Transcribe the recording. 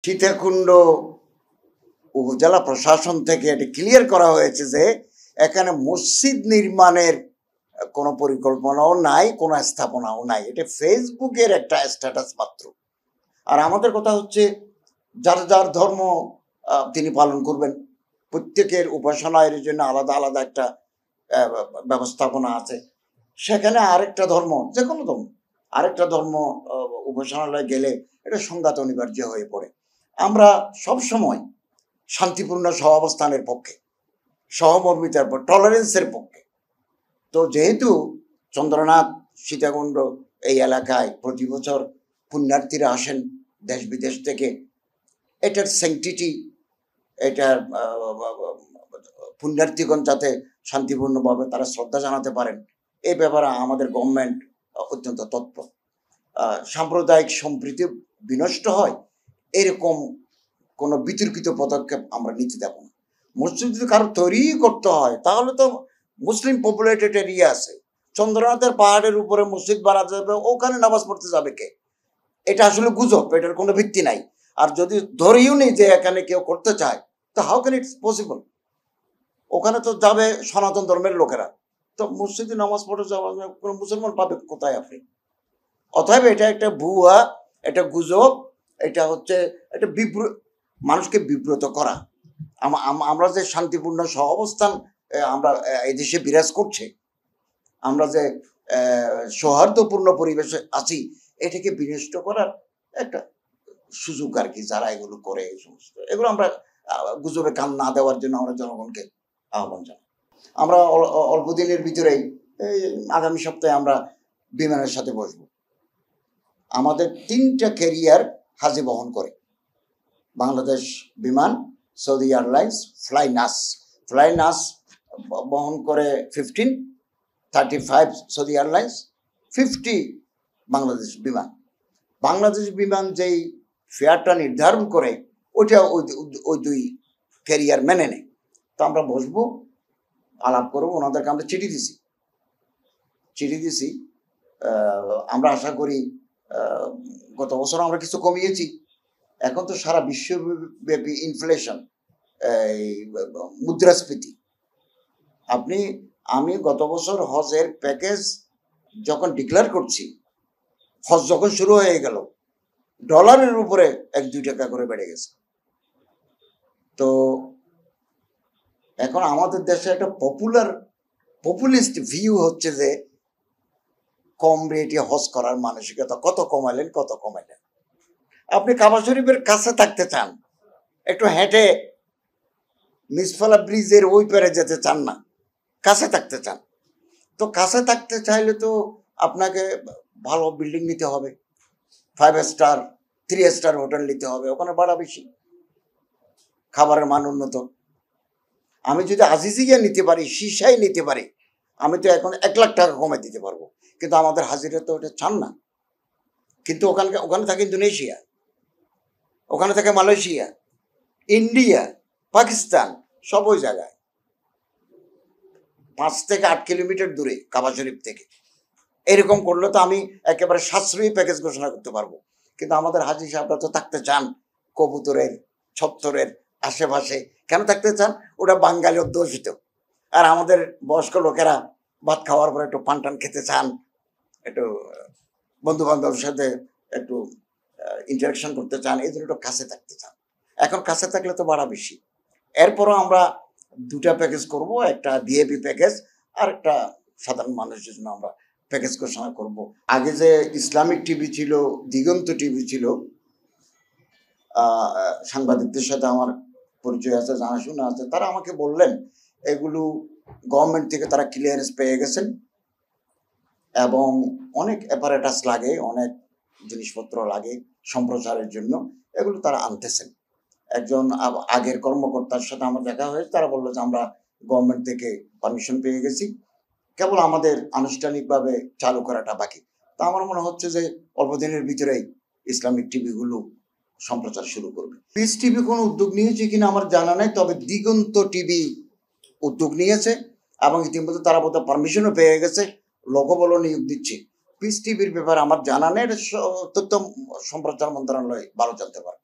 সীতাকুণ্ড উপজেলা প্রশাসন থেকে এটা ক্লিয়ার করা হয়েছে যে এখানে মসজিদ নির্মাণের কোনো পরিকল্পনাও নাই, কোনো স্থাপনাও নাই। এটা ফেসবুকের একটা স্ট্যাটাস মাত্র। আর আমাদের কথা হচ্ছে যার যার ধর্ম তিনি পালন করবেন। প্রত্যেকের উপাসনায়ের জন্য আলাদা আলাদা একটা ব্যবস্থাপনা আছে। সেখানে আরেকটা ধর্ম, যে কোনো ধর্ম, আরেকটা ধর্ম উপাসনালয়ে গেলে এটা সংঘাত অনিবার্য হয়ে পড়ে। আমরা সবসময় শান্তিপূর্ণ সহাবস্থানের পক্ষে, সহমর্মিতার পর টলারেন্সের পক্ষে। তো যেহেতু চন্দ্রনাথ সীতাকুণ্ড এই এলাকায় প্রতি বছর পুণ্যার্থীরা আসেন দেশ বিদেশ থেকে, এটার স্যাংটিটি, এটার পুণ্যার্থীগণ যাতে শান্তিপূর্ণভাবে তারা শ্রদ্ধা জানাতে পারেন, এই ব্যাপারে আমাদের গভর্নমেন্ট অত্যন্ত তৎপর। সাম্প্রদায়িক সম্প্রীতি বিনষ্ট হয় এরকম কোনো বিতর্কিত পদক্ষেপ আমরা নিতে দেব না। মসজিদ যদি কারো তৈরি করতে হয় তাহলে তো মুসলিম পপুলেটেড এরিয়া আছে, চন্দ্রনাথের পাহাড়ের উপরে মসজিদ বানাতে যাবে, ওখানে নামাজ পড়তে যাবে কে? এটা আসলে গুজব, এটার কোনো ভিত্তি নাই। আর যদি ধরেও নেই যে এখানে কেউ করতে চায়, তো হাউ ক্যান ইটস পসিবল? ওখানে তো যাবে সনাতন ধর্মের লোকেরা, তো মসজিদে নামাজ পড়ে যাওয়া কোনো মুসলমান পাবে কোথায় আপনি? অতএব এটা একটা ভুয়া, এটা গুজব, এটা হচ্ছে একটা মানুষকে বিব্রত করা। আমরা যে শান্তিপূর্ণ সহাবস্থান আমরা এই দেশে বিরাজ করছে, আমরা যে সৌহার্দ্যপূর্ণ পরিবেশে আছি, এটাকে বিনষ্ট করার একটা সুযোগ আর কি। যারা এগুলো করে, এই সমস্ত এগুলো আমরা গুজবে কান না দেওয়ার জন্য আমরা জনগণকে আহ্বান জানাই। আমরা অল্প দিনের ভিতরেই আগামী সপ্তাহে আমরা বিমানের সাথে বসবো। আমাদের 3টা ক্যারিয়ার হাজি বহন করে, বাংলাদেশ বিমান, সৌদি এয়ারলাইন্স, ফ্লাইনাস বহন করে 15, 35 সৌদি এয়ারলাইন্স, 50 বাংলাদেশ বিমান। বাংলাদেশ বিমান যেই ফেয়ারটা নির্ধারণ করে ওইটা ওই 2 ক্যারিয়ার মেনে নেয়। তো আমরা বসবো, আলাপ করবো, ওনাদেরকে আমরা চিঠি দিছি। আমরা আশা করি গত বছর আমরা কিছু কমিয়েছি। এখন তো সারা বিশ্বব্যাপী ইনফ্লেশন, মুদ্রাস্ফীতি। আমি গত বছর হজের প্যাকেজ যখন ডিক্লেয়ার করছি, হজ যখন শুরু হয়ে গেল, ডলারের উপরে 1-2 টাকা করে বেড়ে গেছে। তো এখন আমাদের দেশে একটা পপুলিস্ট ভিউ হচ্ছে যে কম রেটে হজ করার মানসিকতা। কত কমাইলেন। আপনি কাবা শরীফের কাছে থাকতে চান, একটু হেঁটে মিসফালা ব্রিজের ওই পারে যেতে চান না, কাছে থাকতে চান। তো কাছে থাকতে চাইলে তো আপনাকে ভালো বিল্ডিং নিতে হবে, 5 স্টার 3 স্টার হোটেল নিতে হবে, ওখানে ভাড়া বেশি, খাবারের মান উন্নত। আমি যদি আজিজিয়া নিতে পারি, সিসাই নিতে পারি, আমি তো এখন 1 লাখ টাকা কমে দিতে পারবো। কিন্তু আমাদের হাজিরা তো ওটা চান না। কিন্তু ওখানে থাকে ইন্দোনেশিয়া, ওখানে থাকে মালয়েশিয়া, ইন্ডিয়া, পাকিস্তান, সব ওই জায়গায় 5 থেকে 8 কিলোমিটার দূরে কাবা শরীফ থেকে। এরকম করলে তো আমি একেবারে সাশ্রয়ী প্যাকেজ ঘোষণা করতে পারবো। কিন্তু আমাদের হাজি সাহেবরা তো থাকতে চান কবুতরের ছত্তরের আশেপাশে। কেন থাকতে চান? ওটা বাঙালি অধ্যুষিত। আর আমাদের বয়স্ক লোকেরা ভাত খাওয়ার পর একটু পান খেতে চান, একটু বন্ধু বান্ধবের সাথে একটু ইন্টারাকশন করতে চান, এই জন্য একটু কাছে থাকতে চান। এখন কাছে থাকলে তো ভাড়া বেশি। এরপরও আমরা 2টা প্যাকেজ করব, একটা ভিআইপি প্যাকেজ আর একটা সাধারণ মানুষের জন্য আমরা প্যাকেজ ঘোষণা করব। আগে যে ইসলামিক টিভি ছিল, দিগন্ত টিভি ছিল, সাংবাদিকদের সাথে আমার পরিচয় আছে, জানাশোনা আছে। তারা আমাকে বললেন এগুলো গভর্নমেন্ট থেকে তারা ক্লিয়ারেন্স পেয়ে গেছেন এবং অনেক অ্যাপারেটাস লাগে, অনেক জিনিসপত্র লাগে সম্প্রচারের জন্য, এগুলো তারা আনতেছেন। একজন আগের কর্মকর্তার সাথে আমার দেখা হয়েছে, তারা বললো যে আমরা গভর্নমেন্ট থেকে পারমিশন পেয়ে গেছি, কেবল আমাদের আনুষ্ঠানিকভাবে চালু করাটা বাকি। তা আমার মনে হচ্ছে যে অল্প দিনের ভিতরেই ইসলামিক টিভিগুলো সম্প্রচার শুরু করবে। পিস টিভি কোনো উদ্যোগ নিয়েছে কিনা আমার জানা নাই, তবে দিগন্ত টিভি উদ্যোগ নিয়েছে এবং ইতিমধ্যে তারা বোধহয় পারমিশনও পেয়ে গেছে, লোকবলও নিয়োগ দিচ্ছে। পিস টিভির ব্যাপারে আমার জানা নেই, তথ্য সম্প্রচার মন্ত্রণালয় ভালো জানতে পারে।